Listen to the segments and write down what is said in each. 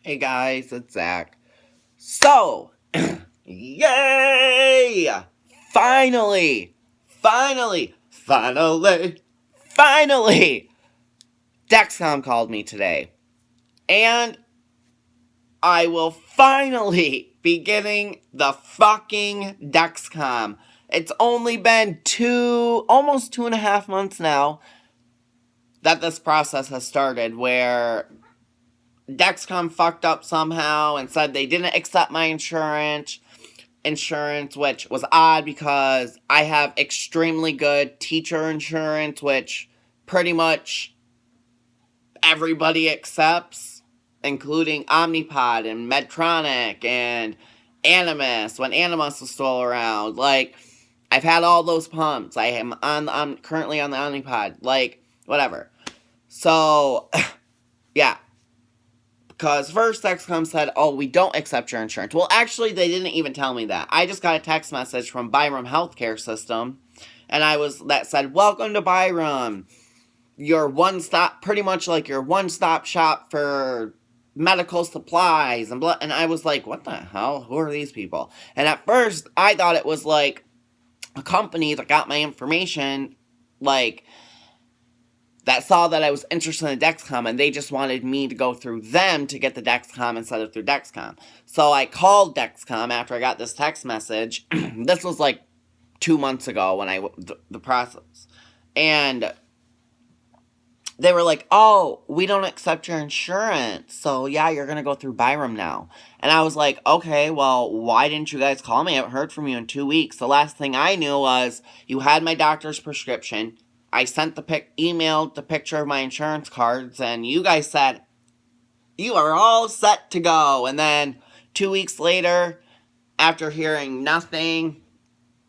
Hey guys, it's Zach. So, yay! Finally, finally, finally, finally, Dexcom called me today. And I will finally be getting the fucking Dexcom. It's only been almost 2.5 months now that this process has started where Dexcom fucked up somehow and said they didn't accept my insurance, which was odd because I have extremely good teacher insurance, which pretty much everybody accepts, including Omnipod and Medtronic and Animas when Animas was still around. Like, I've had all those pumps. I'm currently on the Omnipod. Like, whatever. So, yeah. Because first Dexcom said, oh, we don't accept your insurance. Well, actually, they didn't even tell me that. I just got a text message from Byram Healthcare System, and that said, welcome to Byram. Your one-stop, pretty much like your one-stop shop for medical supplies and and I was like, what the hell? Who are these people? And at first, I thought it was like a company that got my information, like, that saw that I was interested in Dexcom, and they just wanted me to go through them to get the Dexcom instead of through Dexcom. So I called Dexcom after I got this text message. This was like 2 months ago when the process. And they were like, oh, we don't accept your insurance. So yeah, you're going to go through Byram now. And I was like, okay, well, why didn't you guys call me? I haven't heard from you in 2 weeks. The last thing I knew was you had my doctor's prescription. I sent emailed the picture of my insurance cards, and you guys said, you are all set to go. And then 2 weeks later, after hearing nothing,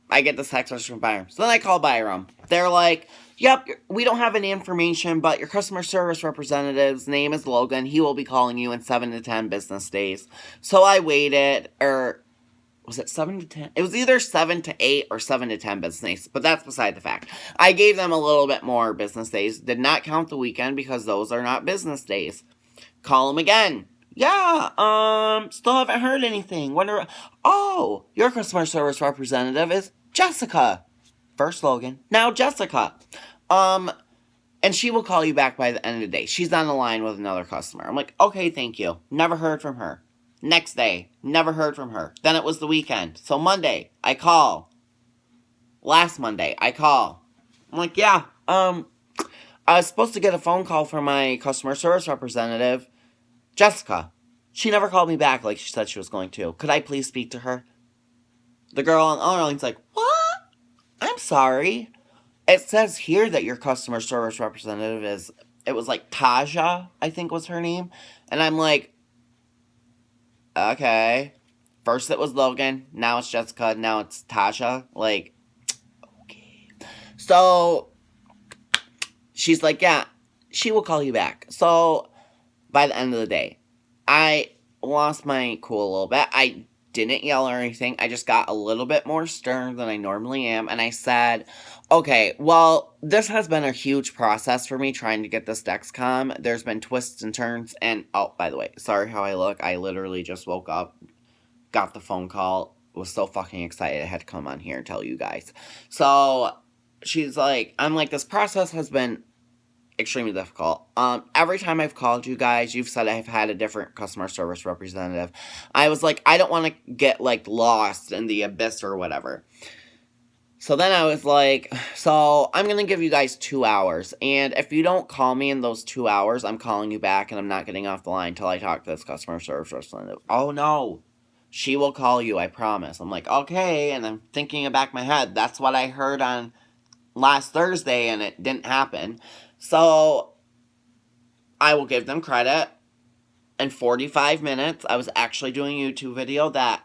I get this text message from Byram. So then I call Byram. They're like, yep, we don't have any information, but your customer service representative's name is Logan. He will be calling you in 7 to 10 business days. So I waited, was it 7 to 10? It was either 7 to 8 or 7 to 10 business days, but that's beside the fact. I gave them a little bit more business days. Did not count the weekend because those are not business days. Call them again. Yeah, still haven't heard anything. Oh, your customer service representative is Jessica. First Logan, now Jessica. And she will call you back by the end of the day. She's on the line with another customer. I'm like, okay, thank you. Never heard from her. Next day, never heard from her. Then it was the weekend. So Monday, I call. Last Monday, I call. I'm like, yeah, I was supposed to get a phone call from my customer service representative, Jessica. She never called me back like she said she was going to. Could I please speak to her? The girl on the other line's like, what? I'm sorry. It says here that your customer service representative it was like Taja, I think was her name. And I'm like, okay. First it was Logan, now it's Jessica, now it's Tasha. Like, okay. So, she's like, yeah, she will call you back. So, by the end of the day, I lost my cool a little bit. I didn't yell or anything. I just got a little bit more stern than I normally am. And I said, okay, well, this has been a huge process for me trying to get this Dexcom. There's been twists and turns. And, oh, by the way, sorry how I look. I literally just woke up, got the phone call, was so fucking excited I had to come on here and tell you guys. So, she's like, I'm like, this process has been extremely difficult. Every time I've called you guys, you've said I've had a different customer service representative. I was like, I don't want to get, like, lost in the abyss or whatever. So then I was like, so I'm going to give you guys 2 hours. And if you don't call me in those 2 hours, I'm calling you back and I'm not getting off the line until I talk to this customer service representative. Oh, no. She will call you, I promise. I'm like, okay. And I'm thinking in the back of my head, that's what I heard on last Thursday and it didn't happen. So, I will give them credit. In 45 minutes, I was actually doing a YouTube video that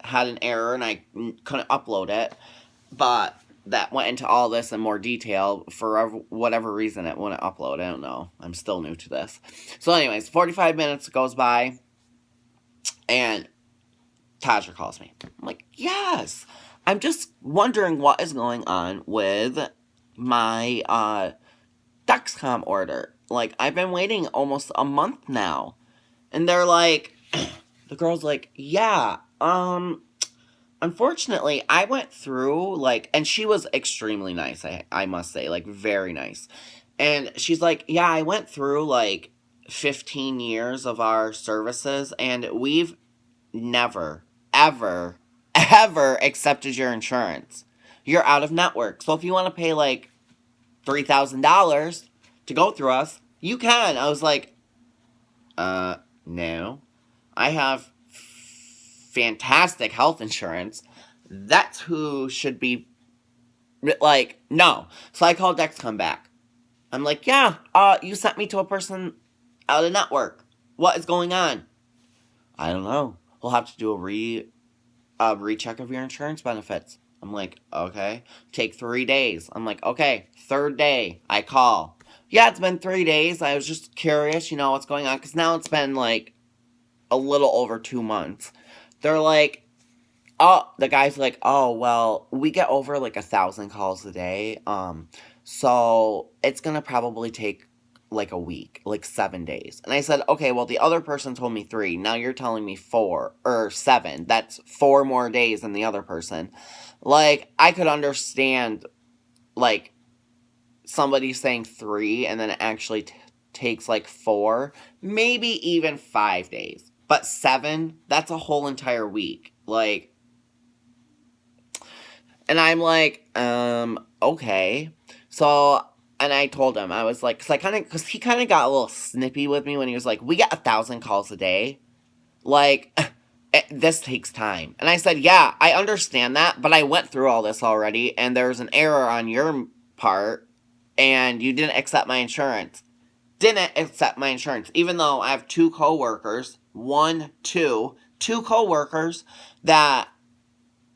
had an error and I couldn't upload it. But that went into all this in more detail. For whatever reason, it wouldn't upload. I don't know. I'm still new to this. So anyways, 45 minutes goes by. And Taja calls me. I'm like, yes. I'm just wondering what is going on with my Dexcom order. Like, I've been waiting almost a month now. And they're like, the girl's like, yeah, unfortunately, I went through, like, and she was extremely nice, I must say, like, very nice. And she's like, yeah, I went through, like, 15 years of our services, and we've never, ever, ever accepted your insurance. You're out of network. So if you want to pay, like, $3,000 to go through us, you can. I was like, no. I have fantastic health insurance. That's who should be, like, no. So I called Dexcom back. I'm like, yeah, you sent me to a person out of network. What is going on? I don't know. We'll have to do a recheck of your insurance benefits. I'm like, okay. Take 3 days. I'm like, okay. Third day, I call. Yeah, it's been 3 days. I was just curious, what's going on. Because now it's been, like, a little over 2 months. They're like, oh, the guy's like, oh, well, we get over, like, 1,000 calls a day. So it's going to probably take, like, a week, like 7 days. And I said, okay, well, the other person told me 3. Now you're telling me 4 or 7. That's 4 more days than the other person. Like, I could understand, like, somebody saying 3 and then it actually takes, like, 4, maybe even 5 days. But 7, that's a whole entire week. Like, and I'm like, okay. So, and I told him, I was like, because he kind of got a little snippy with me when he was like, we get 1,000 calls a day. Like, this takes time. And I said, yeah, I understand that, but I went through all this already, and there was an error on your part, and you didn't accept my insurance. Didn't accept my insurance, even though I have 2 coworkers, 2 coworkers that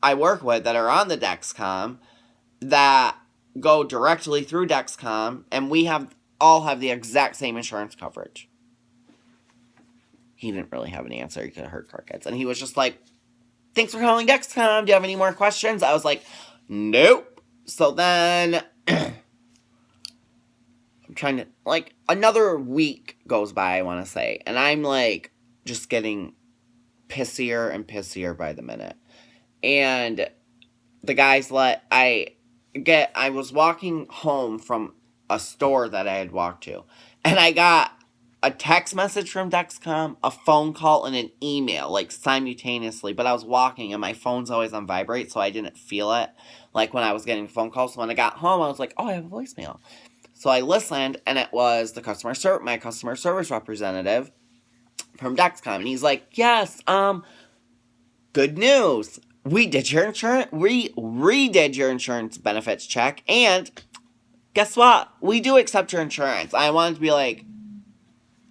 I work with that are on the Dexcom that go directly through Dexcom, and we all have the exact same insurance coverage. He didn't really have an answer. He could have heard crickets. And he was just like, thanks for calling Dexcom. Do you have any more questions? I was like, nope. So then I'm trying to, like, another week goes by, I want to say. And I'm, like, just getting pissier and pissier by the minute. And the guy's I was walking home from a store that I had walked to. And I got a text message from Dexcom, a phone call, and an email, like, simultaneously. But I was walking, and my phone's always on vibrate, so I didn't feel it, like, when I was getting phone calls. So when I got home, I was like, oh, I have a voicemail. So I listened, and it was my customer service representative from Dexcom. And he's like, yes, good news. We did your insurance, we redid your insurance benefits check, and guess what? We do accept your insurance. I wanted to be like,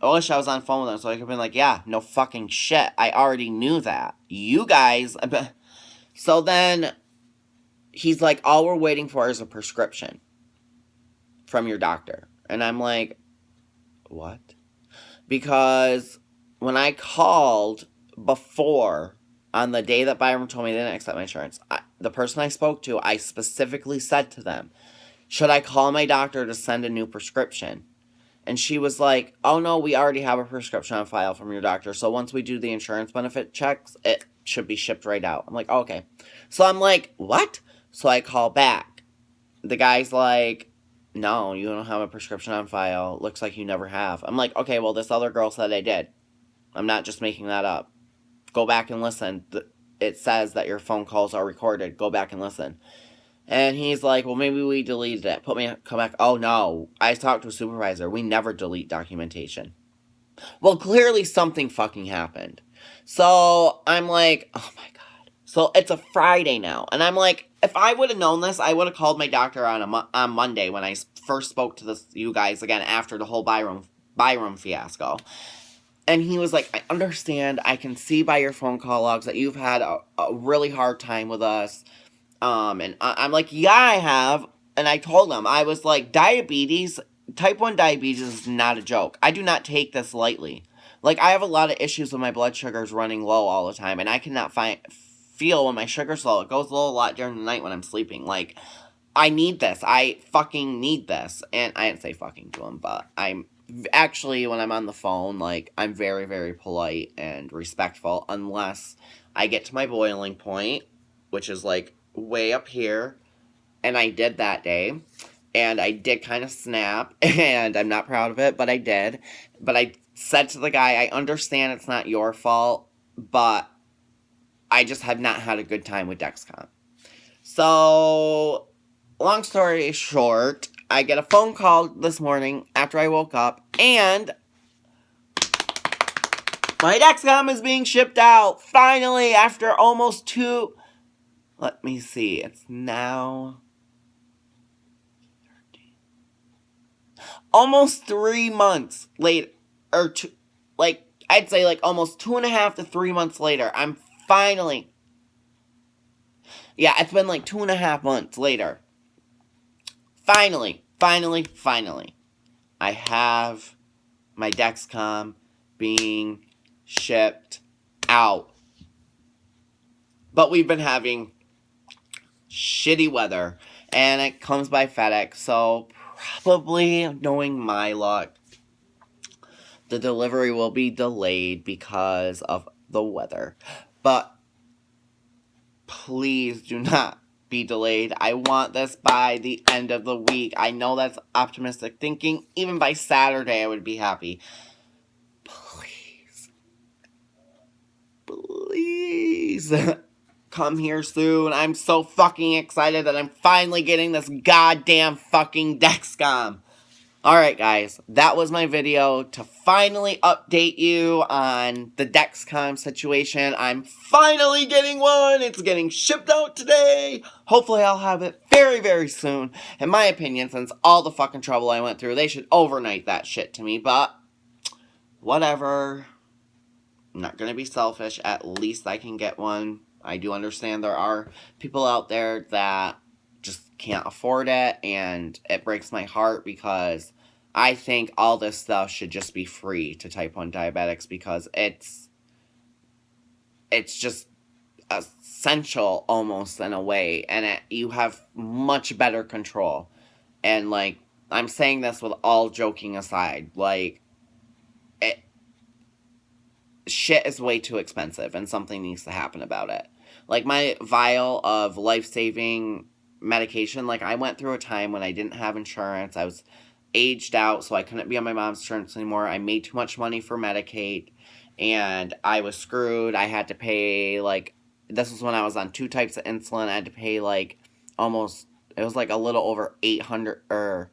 I wish I was on the phone with him so I could have been like, yeah, no fucking shit. I already knew that. You guys. So then he's like, all we're waiting for is a prescription from your doctor. And I'm like, what? Because when I called before, on the day that Byron told me they didn't accept my insurance, the person I spoke to, I specifically said to them, should I call my doctor to send a new prescription? And she was like, oh no, we already have a prescription on file from your doctor. So once we do the insurance benefit checks, it should be shipped right out. I'm like, oh, okay. So I'm like, what? So I call back. The guy's like, no, you don't have a prescription on file. Looks like you never have. I'm like, okay, well, this other girl said I did. I'm not just making that up. Go back and listen. It says that your phone calls are recorded. Go back and listen. And he's like, well, maybe we deleted it. Come back. Oh, no. I talked to a supervisor. We never delete documentation. Well, clearly something fucking happened. So I'm like, oh my God. So it's a Friday now. And I'm like, if I would have known this, I would have called my doctor on Monday when I first spoke to you guys again after the whole Byram fiasco. And he was like, I understand. I can see by your phone call logs that you've had a really hard time with us. And I'm like, yeah, I have. And I told him, I was like, type 1 diabetes is not a joke. I do not take this lightly. Like, I have a lot of issues with my blood sugars running low all the time. And I cannot feel when my sugar's low. It goes low a lot during the night when I'm sleeping. Like, I need this. I fucking need this. And I didn't say fucking to him, but Actually, when I'm on the phone, like, I'm very, very polite and respectful unless I get to my boiling point, which is, like, way up here. And I did that day. And I did kind of snap, and I'm not proud of it, but I did. But I said to the guy, I understand it's not your fault, but I just have not had a good time with Dexcom. So, long story short, I get a phone call this morning after I woke up, and my Dexcom is being shipped out, finally, after almost two... Let me see, it's now... almost 3 months later, or two, like, I'd say like almost 2.5 to 3 months later, I'm finally, yeah, it's been like 2.5 months later. Finally, I have my Dexcom being shipped out. But we've been having shitty weather, and it comes by FedEx, so probably, knowing my luck, the delivery will be delayed because of the weather. But please do not be delayed. I want this by the end of the week. I know that's optimistic thinking. Even by Saturday, I would be happy. Please come here soon. I'm so fucking excited that I'm finally getting this goddamn fucking Dexcom. Alright guys, that was my video to finally update you on the Dexcom situation. I'm finally getting one! It's getting shipped out today! Hopefully I'll have it very, very soon. In my opinion, since all the fucking trouble I went through, they should overnight that shit to me, but... whatever. I'm not gonna be selfish, at least I can get one. I do understand there are people out there that just can't afford it, and it breaks my heart because I think all this stuff should just be free to type 1 diabetics because it's just essential almost in a way, and you have much better control. And like, I'm saying this with all joking aside, like, shit is way too expensive and something needs to happen about it. Like, my vial of life-saving medication, like, I went through a time when I didn't have insurance. I was aged out, so I couldn't be on my mom's insurance anymore. I made too much money for Medicaid, and I was screwed. I had to pay, like, this was when I was on 2 types of insulin. I had to pay, like, almost, it was, like, a little over $800,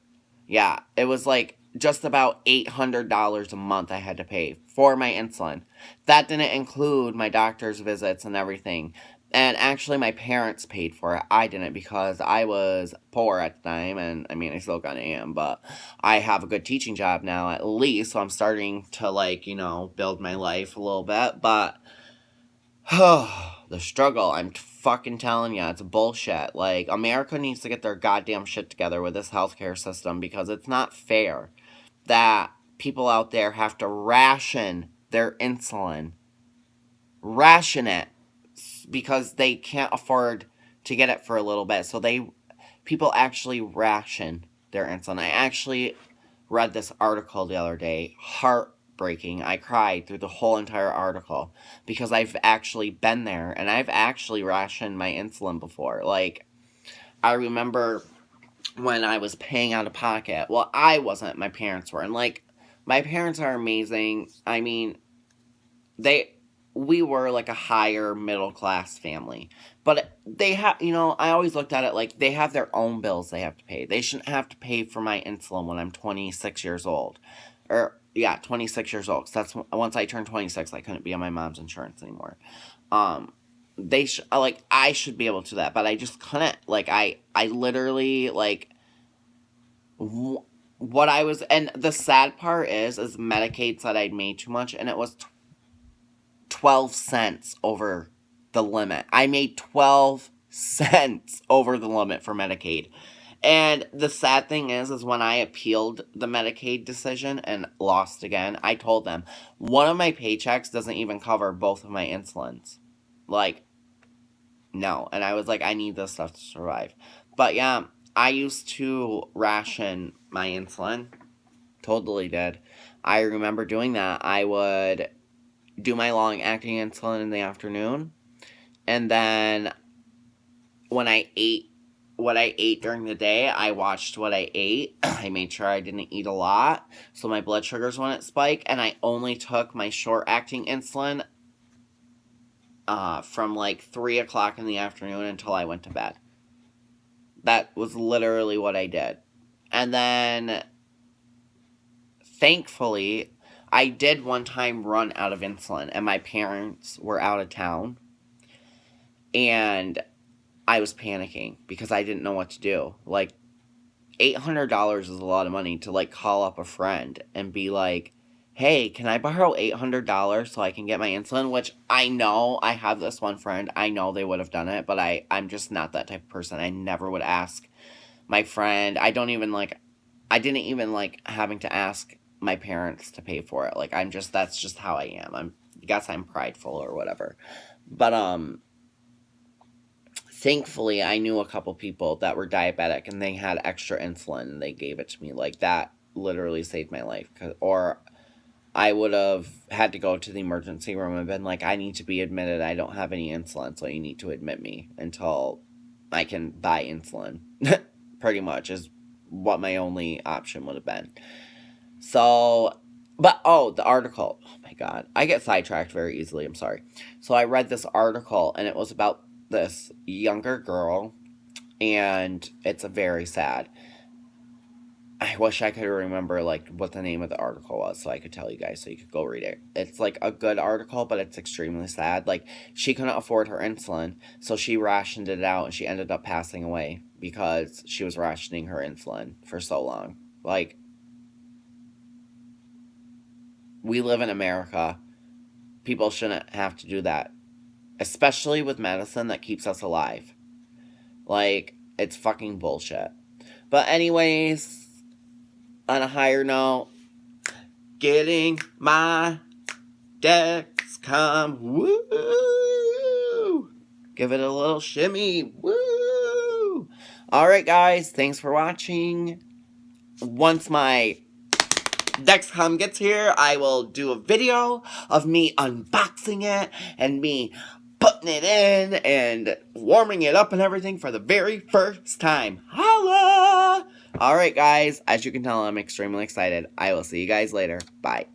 yeah, it was, like, just about $800 a month I had to pay for my insulin. That didn't include my doctor's visits and everything. And actually, my parents paid for it. I didn't because I was poor at the time. And, I mean, I still kind of am. But I have a good teaching job now, at least. So I'm starting to, like, you know, build my life a little bit. But, the struggle, I'm fucking telling you, it's bullshit. Like, America needs to get their goddamn shit together with this healthcare system because it's not fair that people out there have to ration their insulin. Ration it. Because they can't afford to get it for a little bit. So people actually ration their insulin. I actually read this article the other day. Heartbreaking. I cried through the whole entire article. Because I've actually been there. And I've actually rationed my insulin before. Like, I remember when I was paying out of pocket. Well, I wasn't. My parents were. And, like, my parents are amazing. I mean, we were like a higher middle class family. But they have, you know, I always looked at it like they have their own bills they have to pay. They shouldn't have to pay for my insulin when I'm 26 years old. Or, yeah, 26 years old. 'Cause that's once I turned 26, I couldn't be on my mom's insurance anymore. I should be able to do that, but I just couldn't. Like, I literally, like, what I was, and the sad part is Medicaid said I'd made too much, and it was 12 cents over the limit. I made 12 cents over the limit for Medicaid. And the sad thing is when I appealed the Medicaid decision and lost again, I told them, one of my paychecks doesn't even cover both of my insulins. Like, no. And I was like, I need this stuff to survive. But yeah, I used to ration my insulin Totally did. I remember doing that. I would do my long-acting insulin in the afternoon, and then when I ate what I ate during the day, I watched what I ate. I made sure I didn't eat a lot, so my blood sugars wouldn't spike, and I only took my short-acting insulin from like 3 o'clock in the afternoon until I went to bed. That was literally what I did. And then, thankfully, I did one time run out of insulin, and my parents were out of town, and I was panicking because I didn't know what to do. Like, $800 is a lot of money to, like, call up a friend and be like, hey, can I borrow $800 so I can get my insulin? Which I know I have this one friend. I know they would have done it, but I'm just not that type of person. I never would ask my friend. I didn't even like having to ask my parents to pay for it. Like, that's just how I am. I guess I'm prideful or whatever. But, thankfully, I knew a couple people that were diabetic and they had extra insulin and they gave it to me. Like, that literally saved my life. Or I would have had to go to the emergency room and been like, I need to be admitted. I don't have any insulin, so you need to admit me until I can buy insulin. Pretty much is what my only option would have been. So, but, the article. Oh my God. I get sidetracked very easily. I'm sorry. So I read this article and it was about this younger girl, and it's very sad. I wish I could remember, like, what the name of the article was so I could tell you guys so you could go read it. It's, like, a good article, but it's extremely sad. Like, she couldn't afford her insulin, so she rationed it out, and she ended up passing away because she was rationing her insulin for so long. Like, we live in America. People shouldn't have to do that. Especially with medicine that keeps us alive. Like, it's fucking bullshit. But anyways, on a higher note, getting my dexcom. Woo! Give it a little shimmy. Woo! Alright, guys, thanks for watching. Once my dexcom gets here, I will do a video of me unboxing it and me putting it in and warming it up and everything for the very first time. Holla! Alright, guys, as you can tell, I'm extremely excited. I will see you guys later. Bye.